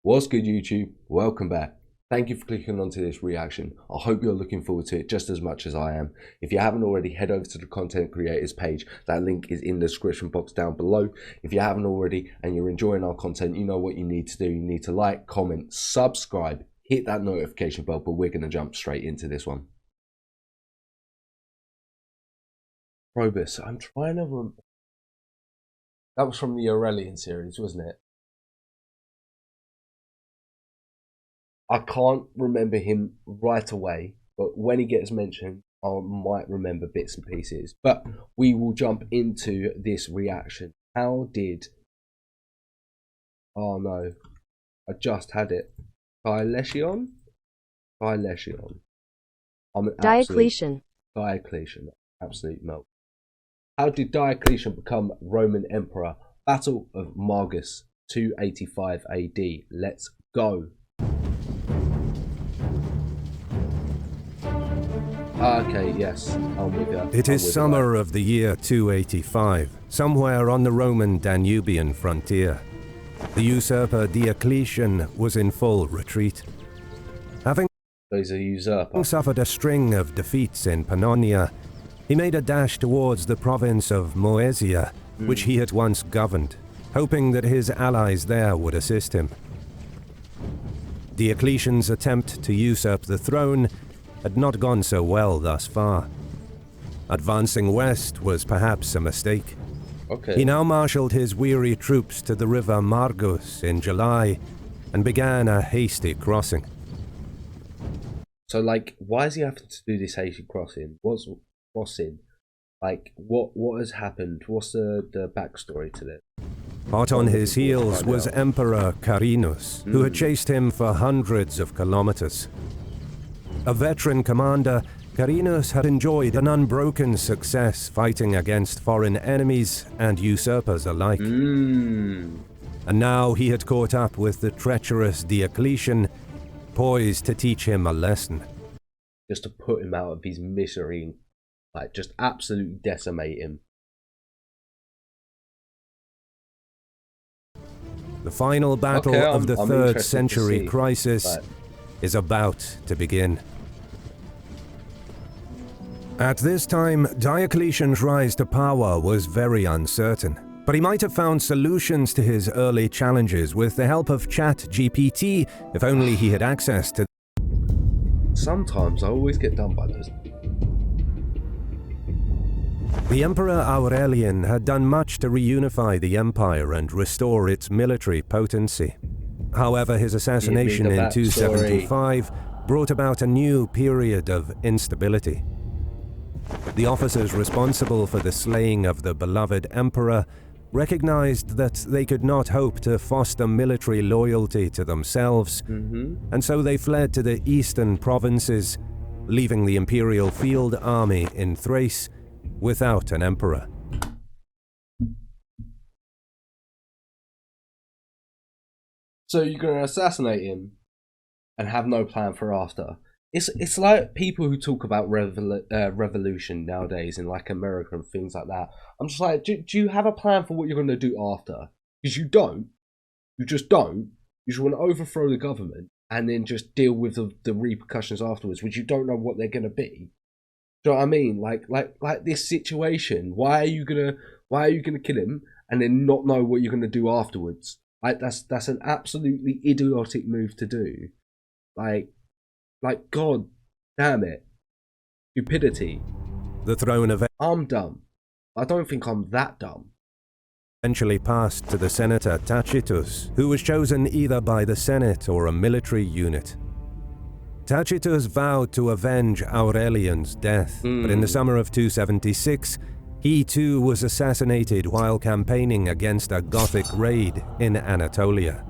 What's good, YouTube? Welcome back. Thank you for clicking onto this reaction. I hope you're looking forward to it just as much as I am. If you haven't already, head over to the content creators page. That link is in the description box down below. If you haven't already and you're enjoying our content, you know what you need to do. You need to like, comment, subscribe, hit that notification bell, but we're going to jump straight into this one. Probus, I'm trying to remember. That was from the Aurelian series, wasn't it? I can't remember him right away, but when he gets mentioned, I might remember bits and pieces. But we will jump into this reaction. How did... Oh no, I just had it. Diocletian? Diocletian. I'm an Diocletian. Diocletian. Absolute milk. How did Diocletian become Roman Emperor? Battle of Margus, 285 AD. Let's go. Okay, yes, I'm with you. It is summer of the year 285, somewhere on the Roman Danubian frontier. The usurper Diocletian was in full retreat. Having suffered a string of defeats in Pannonia, he made a dash towards the province of Moesia, which he had once governed, hoping that his allies there would assist him. Diocletian's attempt to usurp the throne had not gone so well thus far. Advancing west was perhaps a mistake. He now marshaled his weary troops to the river Margus in July and began a hasty crossing. So, like, why is he having to do this hasty crossing? What's crossing? Like, what has happened? What's the backstory to this? Hot on his heels was Emperor Carinus, who had chased him for hundreds of kilometers. A veteran commander, Carinus had enjoyed an unbroken success fighting against foreign enemies and usurpers alike. And now he had caught up with the treacherous Diocletian, poised to teach him a lesson. Just to put him out of his misery, like just absolutely decimate him. The final battle of the 3rd century crisis is about to begin. At this time, Diocletian's rise to power was very uncertain, but he might have found solutions to his early challenges with the help of ChatGPT, if only he had access to... Sometimes I always get done by those. The Emperor Aurelian had done much to reunify the empire and restore its military potency. However, his assassination in 275 brought about a new period of instability. The officers responsible for the slaying of the beloved emperor recognized that they could not hope to foster military loyalty to themselves, and so they fled to the eastern provinces, leaving the imperial field army in Thrace without an emperor. So you're going to assassinate him and have no plan for after. It's like people who talk about revolution nowadays in like America and things like that. I'm just like, do you have a plan for what you're going to do after? Because you don't. You just don't. You just want to overthrow the government and then just deal with the repercussions afterwards, which you don't know what they're going to be. Do you know what I mean? Like this situation. Why are you gonna kill him and then not know what you're gonna do afterwards? Like that's an absolutely idiotic move to do. Like God damn it. Stupidity. The throne of... I'm dumb. I don't think I'm that dumb. Eventually passed to the senator Tacitus, who was chosen either by the Senate or a military unit. Tacitus vowed to avenge Aurelian's death, but in the summer of 276, he too was assassinated while campaigning against a Gothic raid in Anatolia.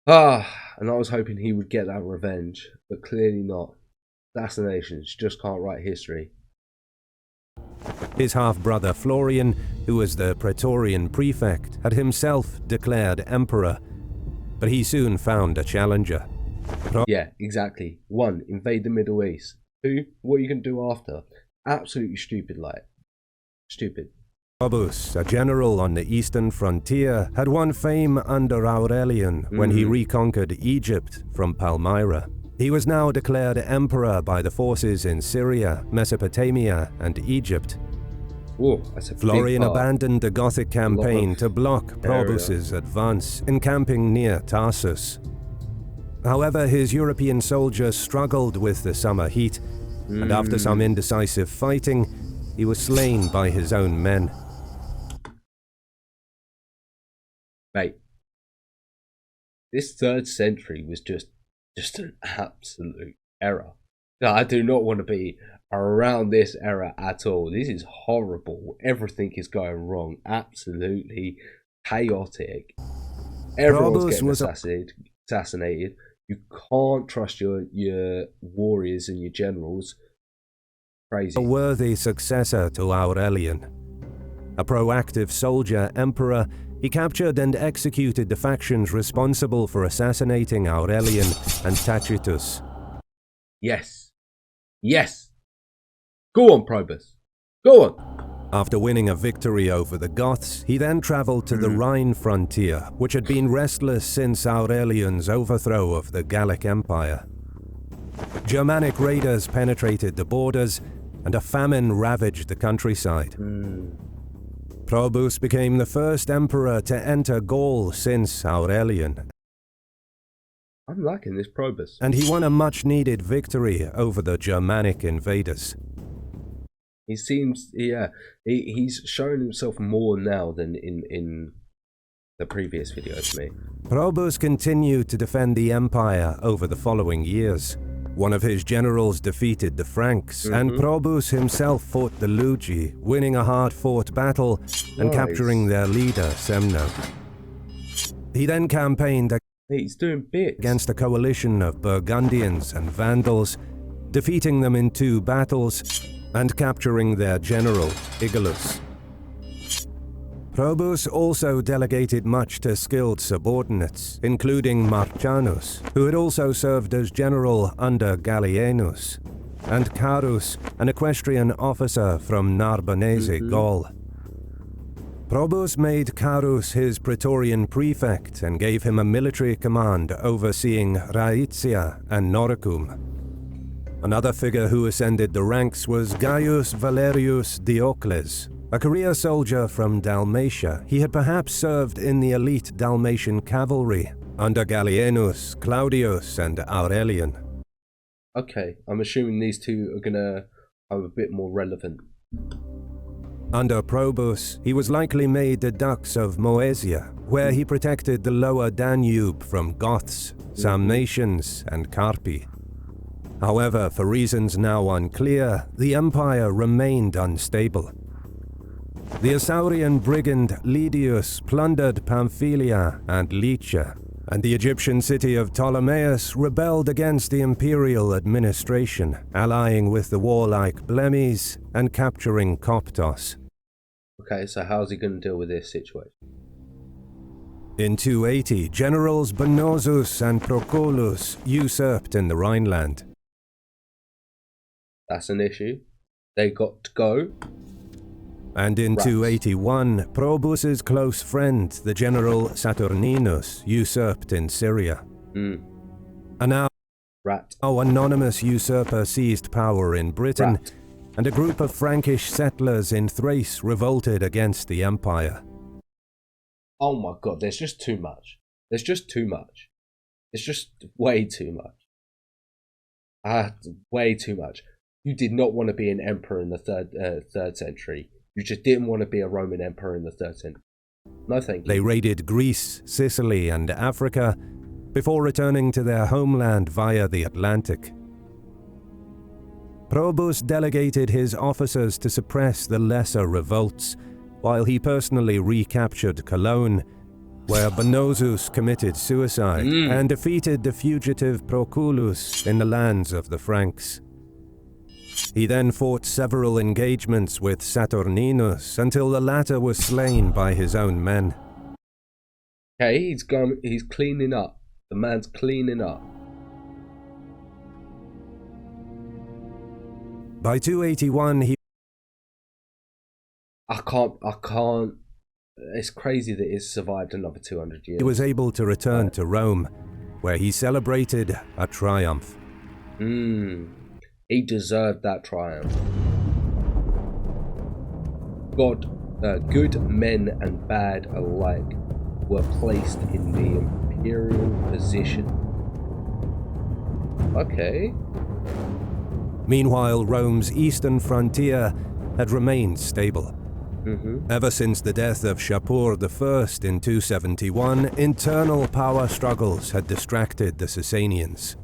And I was hoping he would get that revenge, but clearly not. Assassinations just can't write history. His half-brother Florian, who was the Praetorian prefect, had himself declared emperor, but he soon found a challenger. Yeah, exactly. 1, invade the Middle East. 2, what are you going to do after? Absolutely stupid, like. Stupid. Probus, a general on the eastern frontier, had won fame under Aurelian when he reconquered Egypt from Palmyra. He was now declared emperor by the forces in Syria, Mesopotamia, and Egypt. Whoa, that's a Florian abandoned the Gothic campaign to block Probus's advance, encamping near Tarsus. However, his European soldiers struggled with the summer heat, and after some indecisive fighting, he was slain by his own men. Mate, this 3rd century was just an absolute error. I do not want to be around this era at all. This is horrible. Everything is going wrong. Absolutely chaotic. Everyone's getting assassinated. You can't trust your warriors and your generals. Crazy. A worthy successor to Aurelian. A proactive soldier emperor, he captured and executed the factions responsible for assassinating Aurelian and Tacitus. Yes. Yes. Go on, Probus. Go on. After winning a victory over the Goths, he then travelled to the Rhine frontier, which had been restless since Aurelian's overthrow of the Gallic Empire. Germanic raiders penetrated the borders, and a famine ravaged the countryside. Probus became the first emperor to enter Gaul since Aurelian. I'm liking this Probus. And he won a much-needed victory over the Germanic invaders. He seems, he's shown himself more now than in the previous video to me. Probus continued to defend the empire over the following years. One of his generals defeated the Franks, and Probus himself fought the Lugi, winning a hard-fought battle and capturing their leader, Semno. He then campaigned against a coalition of Burgundians and Vandals, defeating them in 2 battles and capturing their general, Igalus. Probus also delegated much to skilled subordinates, including Marcianus, who had also served as general under Gallienus, and Carus, an equestrian officer from Narbonese, Gaul. Probus made Carus his praetorian prefect and gave him a military command overseeing Rhaetia and Noricum. Another figure who ascended the ranks was Gaius Valerius Diocles, a career soldier from Dalmatia. He had perhaps served in the elite Dalmatian cavalry under Gallienus, Claudius, and Aurelian. Okay, I'm assuming these two are gonna have a bit more relevant. Under Probus, he was likely made the dux of Moesia, where he protected the lower Danube from Goths, Samnatians, and Carpi. However, for reasons now unclear, the empire remained unstable. The Isaurian brigand Lydius plundered Pamphylia and Lycia, and the Egyptian city of Ptolemais rebelled against the imperial administration, allying with the warlike Blemmies and capturing Coptos. Okay, so how's he going to deal with this situation? In 280, generals Bonosus and Proculus usurped in the Rhineland. That's an issue. They got to go. And in 281, Probus's close friend, the general Saturninus, usurped in Syria. And now, anonymous usurper seized power in Britain, and a group of Frankish settlers in Thrace revolted against the empire. Oh my god, there's just too much. There's just too much. It's just way too much. Way too much. You did not want to be an emperor in the third century. You just didn't want to be a Roman emperor in the 3rd century. No thank you. They raided Greece, Sicily, and Africa before returning to their homeland via the Atlantic. Probus delegated his officers to suppress the lesser revolts, while he personally recaptured Cologne, where Bonosus committed suicide and defeated the fugitive Proculus in the lands of the Franks. He then fought several engagements with Saturninus until the latter was slain by his own men. Okay, he's cleaning up. The man's cleaning up. By 281, I can't. It's crazy that it's survived another 200 years. He was able to return to Rome, where he celebrated a triumph. He deserved that triumph. Good men and bad alike were placed in the imperial position. Okay. Meanwhile, Rome's eastern frontier had remained stable. Ever since the death of Shapur I in 271, internal power struggles had distracted the Sasanians.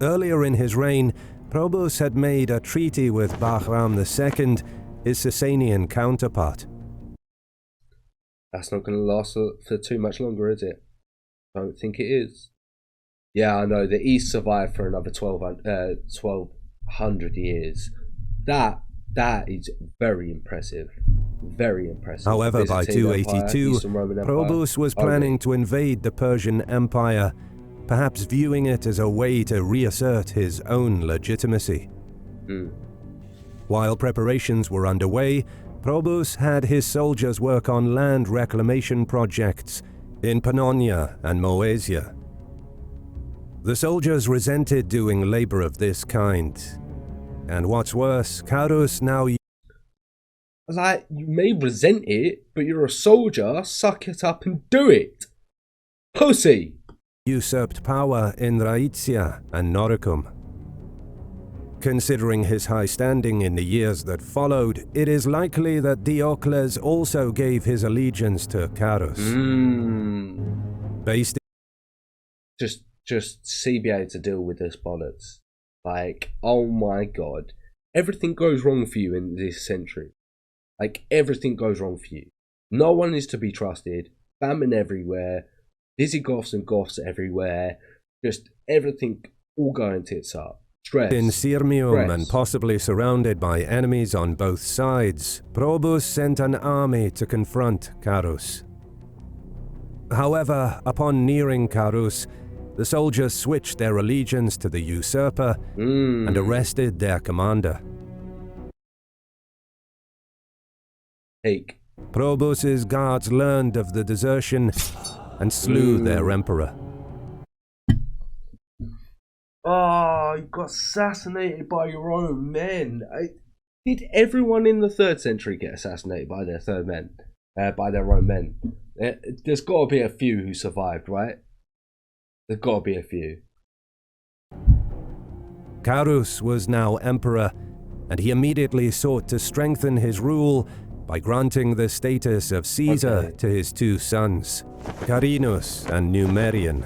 Earlier in his reign, Probus had made a treaty with Bahram II, his Sasanian counterpart. That's not going to last for too much longer, is it? I don't think it is. Yeah, I know. The East survived for another 1200 years. That is very impressive. Very impressive. However, by 282, Probus was planning to invade the Persian Empire, perhaps viewing it as a way to reassert his own legitimacy. While preparations were underway, Probus had his soldiers work on land reclamation projects in Pannonia and Moesia. The soldiers resented doing labor of this kind. And what's worse, Carus now... Like, you may resent it, but you're a soldier, suck it up and do it! Pussy! ...usurped power in Rhaetia and Noricum. Considering his high standing in the years that followed, it is likely that Diocles also gave his allegiance to Carus. Based... Just CBA to deal with this bollocks. Like, oh my god. Everything goes wrong for you in this century. Like, everything goes wrong for you. No one is to be trusted. Famine everywhere. Visigoths and Goths everywhere. Just everything all going tits up. Stress. In Sirmium and possibly surrounded by enemies on both sides, Probus sent an army to confront Carus. However, upon nearing Carus, the soldiers switched their allegiance to the usurper and arrested their commander. Probus's guards learned of the desertion and slew their emperor. Oh, you got assassinated by your own men. Did everyone in the 3rd century get assassinated by their by their own men? There's got to be a few who survived, right? There's got to be a few. Carus was now emperor, and he immediately sought to strengthen his rule by granting the status of Caesar to his 2 sons, Carinus and Numerian.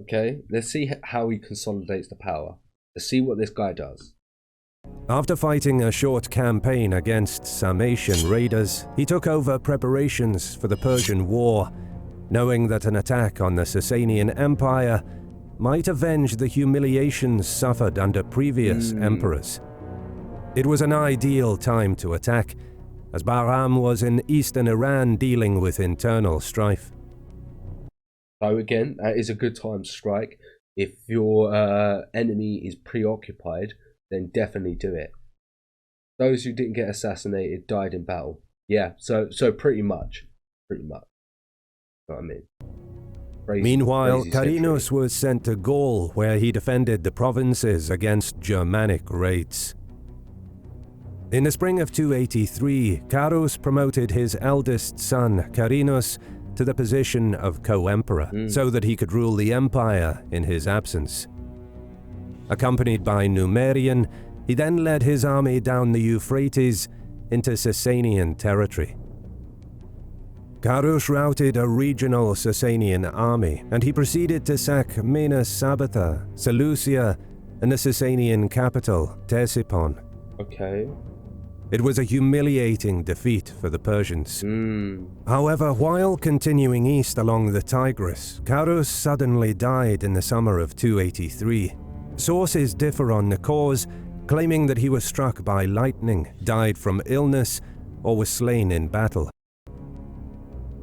Okay, let's see how he consolidates the power. Let's see what this guy does. After fighting a short campaign against Sarmatian raiders, he took over preparations for the Persian War, knowing that an attack on the Sasanian Empire might avenge the humiliations suffered under previous emperors. It was an ideal time to attack, as Bahram was in eastern Iran dealing with internal strife. So again, that is a good time to strike. If your enemy is preoccupied, then definitely do it. Those who didn't get assassinated died in battle. Yeah, so pretty much. What I mean. Meanwhile, Carinus was sent to Gaul, where he defended the provinces against Germanic raids. In the spring of 283, Carus promoted his eldest son, Carinus, to the position of co-emperor, so that he could rule the empire in his absence. Accompanied by Numerian, he then led his army down the Euphrates into Sasanian territory. Carus routed a regional Sasanian army, and he proceeded to sack Minas Sabitha, Seleucia, and the Sasanian capital, Ctesiphon. Okay. It was a humiliating defeat for the Persians. However, while continuing east along the Tigris, Carus suddenly died in the summer of 283. Sources differ on the cause, claiming that he was struck by lightning, died from illness, or was slain in battle.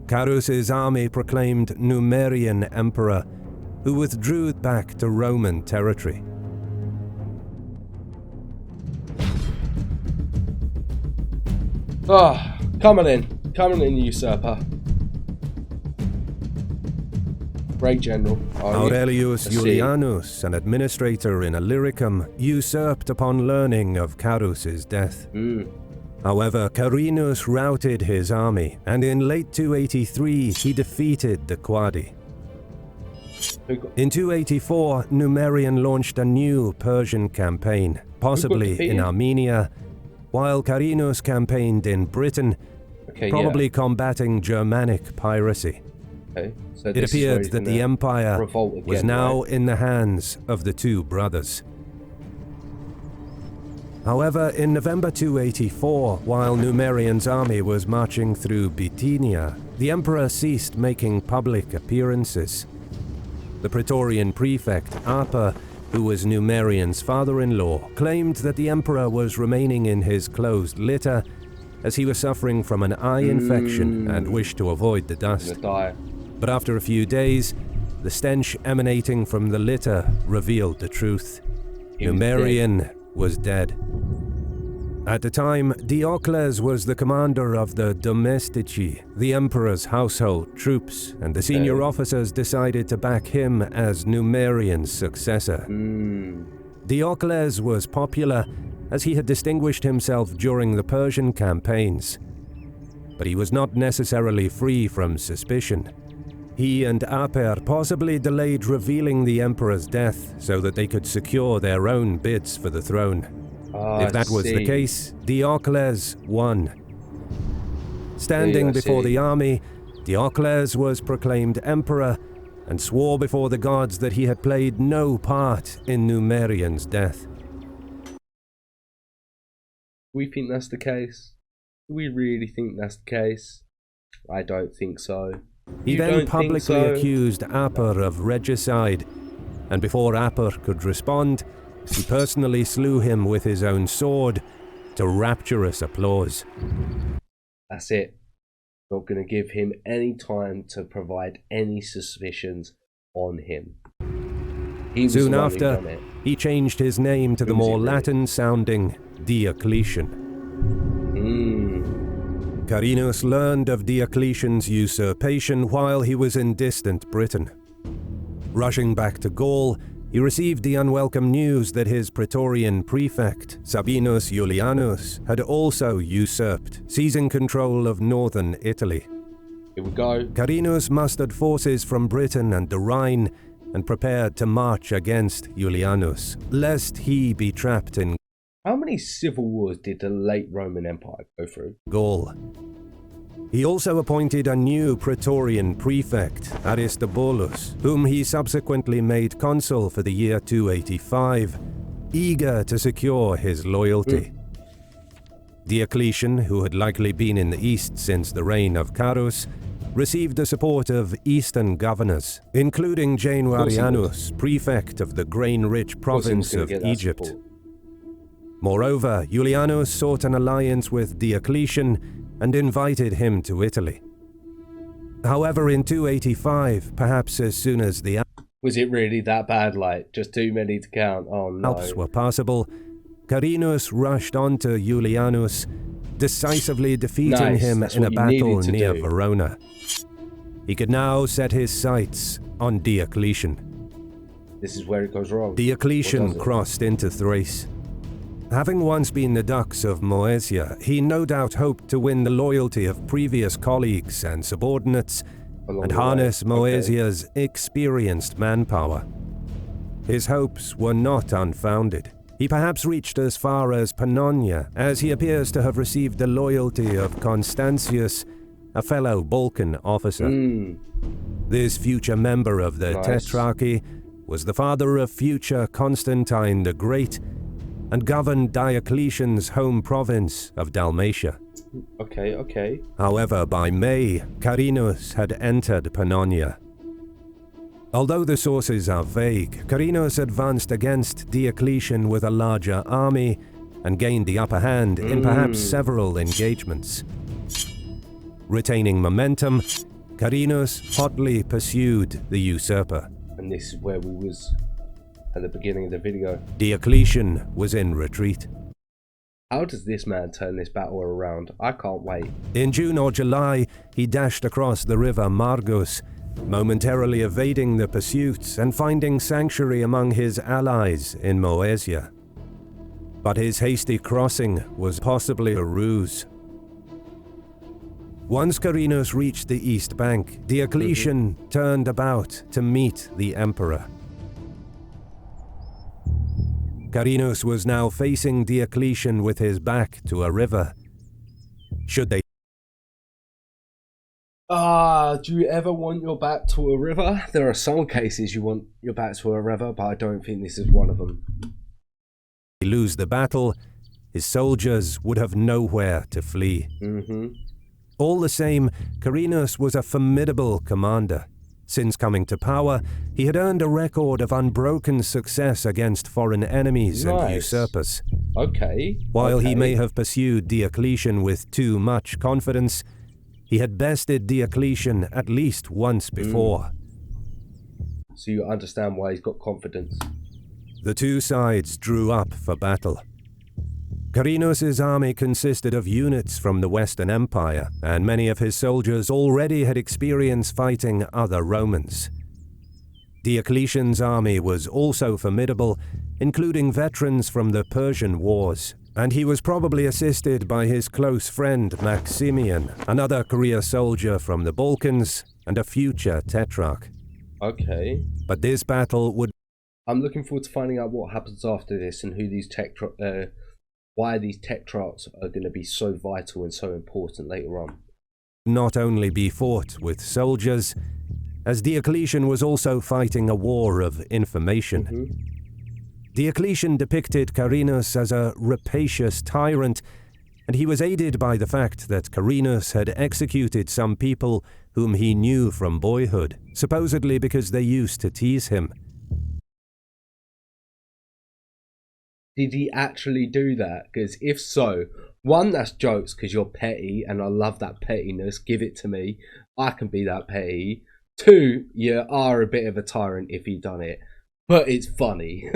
Carus's army proclaimed Numerian emperor, who withdrew back to Roman territory. Oh, come on in, usurper. Great general. Aurelius Julianus, an administrator in Illyricum, usurped upon learning of Carus's death. However, Carinus routed his army, and in late 283 he defeated the Quadi. In 284, Numerian launched a new Persian campaign, possibly in Armenia, while Carinus campaigned in Britain, probably combating Germanic piracy. So it appeared that the empire was now in the hands of the two brothers. However, in November 284, while Numerian's army was marching through Bithynia, the emperor ceased making public appearances. The Praetorian prefect, Aper, who was Numerian's father-in-law, claimed that the emperor was remaining in his closed litter as he was suffering from an eye infection and wished to avoid the dust. But after a few days, the stench emanating from the litter revealed the truth. Numerian was dead. At the time, Diocles was the commander of the domestici, the emperor's household troops, and the senior officers decided to back him as Numerian's successor. Diocles was popular as he had distinguished himself during the Persian campaigns, but he was not necessarily free from suspicion. He and Aper possibly delayed revealing the emperor's death so that they could secure their own bids for the throne. If that was the case, Diocles won. Standing before the army, Diocles was proclaimed emperor and swore before the gods that he had played no part in Numerian's death. We think that's the case? Do we really think that's the case? I don't think so. He then publicly accused Aper of regicide, and before Aper could respond, he personally slew him with his own sword to rapturous applause. That's it. Not going to give him any time to provide any suspicions on him. Soon after, he changed his name to the more Latin-sounding Diocletian. Carinus learned of Diocletian's usurpation while he was in distant Britain. Rushing back to Gaul, he received the unwelcome news that his Praetorian prefect, Sabinus Julianus, had also usurped, seizing control of northern Italy. Here we go. Carinus mustered forces from Britain and the Rhine and prepared to march against Julianus, lest he be trapped in How many civil wars did the late Roman Empire go through? Gaul. He also appointed a new Praetorian prefect, Aristobulus, whom he subsequently made consul for the year 285, eager to secure his loyalty. Diocletian, who had likely been in the east since the reign of Carus, received the support of eastern governors, including Januarianus, prefect of the grain-rich province of Egypt. Moreover, Julianus sought an alliance with Diocletian and invited him to Italy. However, in 285, perhaps as soon as the Was it really that bad, like, just too many to count? Oh no. Alps were passable, Carinus rushed onto Julianus, decisively defeating him in a battle near Verona. He could now set his sights on Diocletian. This is where it goes wrong. Diocletian crossed into Thrace. Having once been the dux of Moesia, he no doubt hoped to win the loyalty of previous colleagues and subordinates and harness Moesia's experienced manpower. His hopes were not unfounded. He perhaps reached as far as Pannonia, as he appears to have received the loyalty of Constantius, a fellow Balkan officer. This future member of the Tetrarchy was the father of future Constantine the Great and governed Diocletian's home province of Dalmatia. Okay. However, by May, Carinus had entered Pannonia. Although the sources are vague, Carinus advanced against Diocletian with a larger army and gained the upper hand in perhaps several engagements. Retaining momentum, Carinus hotly pursued the usurper. And this is where we was at the beginning of the video. Diocletian was in retreat. How does this man turn this battle around? I can't wait. In June or July, he dashed across the river Margus, momentarily evading the pursuits and finding sanctuary among his allies in Moesia. But his hasty crossing was possibly a ruse. Once Carinus reached the east bank, Diocletian turned about to meet the emperor. Carinus was now facing Diocletian with his back to a river. Should they do you ever want your back to a river? There are some cases you want your back to a river, but I don't think this is one of them. lose the battle, his soldiers would have nowhere to flee. All the same, Carinus was a formidable commander. Since coming to power, he had earned a record of unbroken success against foreign enemies and usurpers. While he may have pursued Diocletian with too much confidence, he had bested Diocletian at least once before. So you understand why he's got confidence. The two sides drew up for battle. Carinus' army consisted of units from the Western Empire, and many of his soldiers already had experience fighting other Romans. Diocletian's army was also formidable, including veterans from the Persian Wars, and he was probably assisted by his close friend Maximian, another career soldier from the Balkans and a future tetrarch. But this battle would... I'm looking forward to finding out what happens after this and who these why these tetrarchs are going to be so vital and so important later on. Not only be fought with soldiers, as Diocletian was also fighting a war of information. Diocletian depicted Carinus as a rapacious tyrant, and he was aided by the fact that Carinus had executed some people whom he knew from boyhood, supposedly because they used to tease him. Did he actually do that? Because if so, one, that's jokes because you're petty and I love that pettiness. Give it to me. I can be that petty. Two, you are a bit of a tyrant if you done it. But it's funny.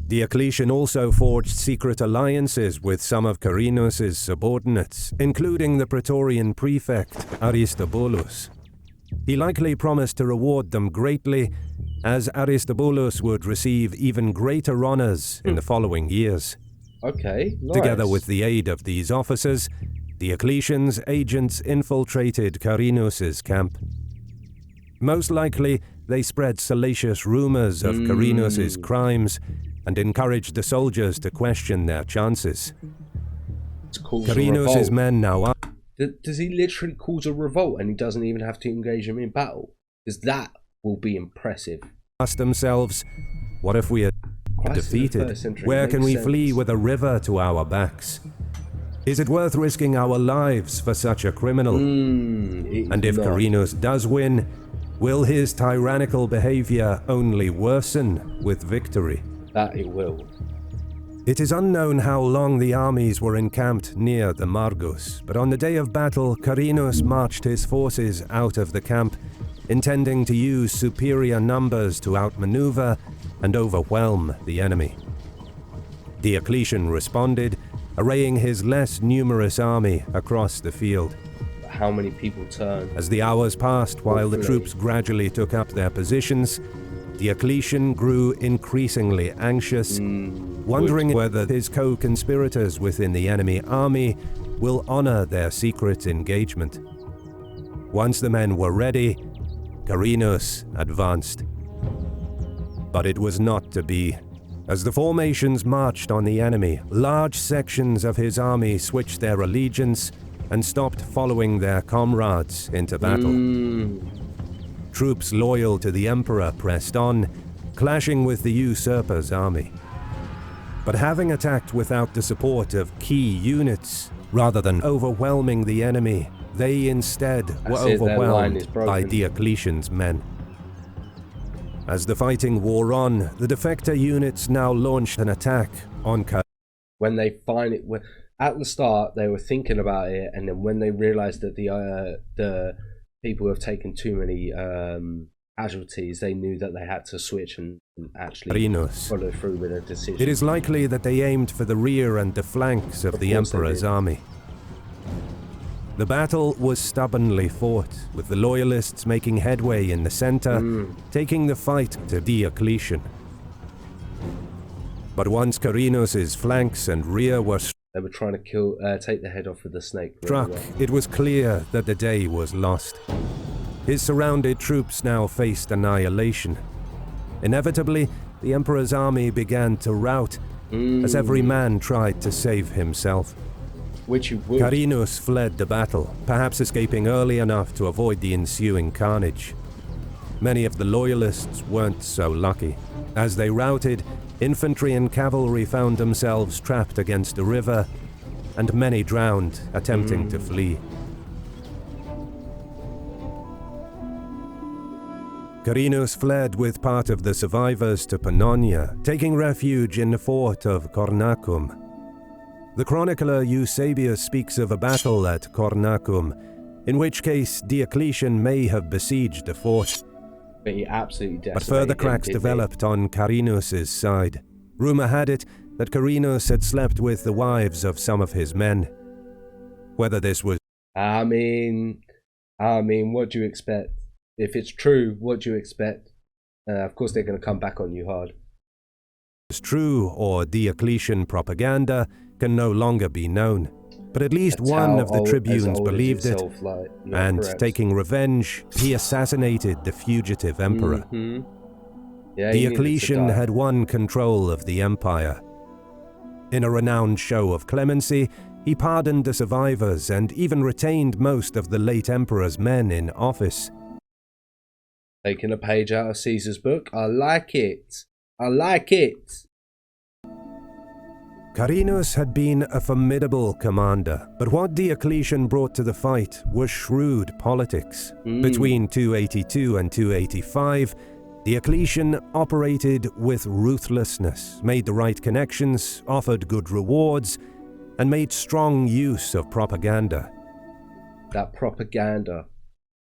Diocletian also forged secret alliances with some of Carinus' subordinates, including the Praetorian prefect Aristobulus. He likely promised to reward them greatly, as Aristobulus would receive even greater honors in the following years. Together with the aid of these officers, Diocletian's agents infiltrated Carinus' camp. Most likely, they spread salacious rumors of Carinus' crimes and encouraged the soldiers to question their chances. Carinus' men now are... Does he literally cause a revolt and he doesn't even have to engage him in battle? Because that will be impressive. Ask themselves, what if we are defeated? Where can we flee with a river to our backs? Is it worth risking our lives for such a criminal? And if Carinus does win, will his tyrannical behavior only worsen with victory? That it will. It is unknown how long the armies were encamped near the Margus, but on the day of battle, Carinus marched his forces out of the camp, intending to use superior numbers to outmaneuver and overwhelm the enemy. Diocletian responded, arraying his less numerous army across the field. How many people turned? As the hours passed while the troops gradually took up their positions, Diocletian grew increasingly anxious, wondering whether his co-conspirators within the enemy army will honor their secret engagement. Once the men were ready, Carinus advanced. But it was not to be. As the formations marched on the enemy, large sections of his army switched their allegiance and stopped following their comrades into battle. Troops loyal to the emperor pressed on, clashing with the usurpers' army. But having attacked without the support of key units, rather than overwhelming the enemy, they instead were overwhelmed by Diocletian's men. As the fighting wore on, the defector units now launched an attack on When they find it, at the start they were thinking about it, and then when they realized that the people have taken too many casualties, they knew that they had to switch and actually Quirinus. follow through with a decision. It is likely that they aimed for the rear and the flanks of the Emperor's army. The battle was stubbornly fought, with the loyalists making headway in the center, taking the fight to Diocletian. But once Quirinus's flanks and rear were they were trying to take the head off with the snake. Struck, it was clear that the day was lost. His surrounded troops now faced annihilation. Inevitably, the Emperor's army began to rout, as every man tried to save himself. Which you would. Quirinus fled the battle, perhaps escaping early enough to avoid the ensuing carnage. Many of the loyalists weren't so lucky. As they routed, infantry and cavalry found themselves trapped against a river, and many drowned attempting to flee. Quirinus fled with part of the survivors to Pannonia, taking refuge in the fort of Cornacum. The chronicler Eusebius speaks of a battle at Cornacum, in which case Diocletian may have besieged the fort. But he absolutely decimated. But further cracks developed on Quirinus's side. Rumor had it that Quirinus had slept with the wives of some of his men. Whether this was... I mean, what do you expect? If it's true, what do you expect? Of course they're going to come back on you hard. True or Diocletian propaganda can no longer be known. But at least one of the tribunes believed it, and taking revenge, he assassinated the fugitive emperor. Diocletian had won control of the empire. In a renowned show of clemency, he pardoned the survivors and even retained most of the late emperor's men in office. Taking a page out of Caesar's book, I like it. I like it. Quirinus had been a formidable commander, but what Diocletian brought to the fight was shrewd politics. Between 282 and 285, Diocletian operated with ruthlessness, made the right connections, offered good rewards, and made strong use of propaganda. That propaganda,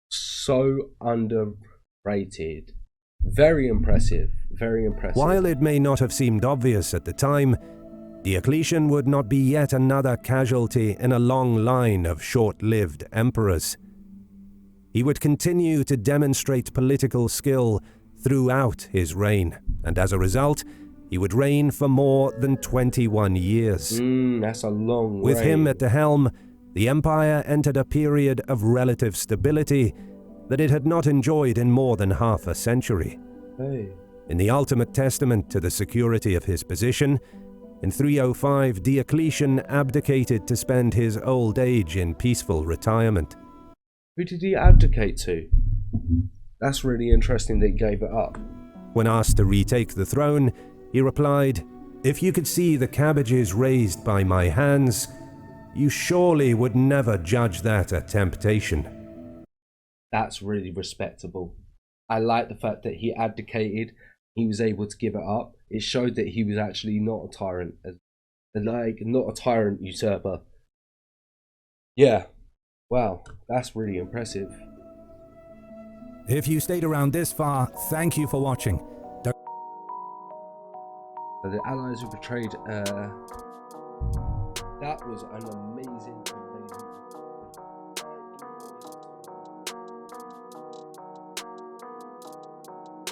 so underrated. Very impressive, very impressive. While it may not have seemed obvious at the time, Diocletian would not be yet another casualty in a long line of short-lived emperors. He would continue to demonstrate political skill throughout his reign, and as a result, he would reign for more than 21 years. That's a long With reign. him at the helm, the empire entered a period of relative stability that it had not enjoyed in more than half a century. In the ultimate testament to the security of his position, in 305, Diocletian abdicated to spend his old age in peaceful retirement. Who did he abdicate to? That's really interesting that he gave it up. When asked to retake the throne, he replied, "If you could see the cabbages raised by my hands, you surely would never judge that a temptation." That's really respectable. I like the fact that he abdicated. He was able to give it up. It showed that he was actually not a tyrant, not a tyrant usurper. Yeah, wow, that's really impressive. If you stayed around this far, thank you for watching. So the Allies who betrayed, that was an amazing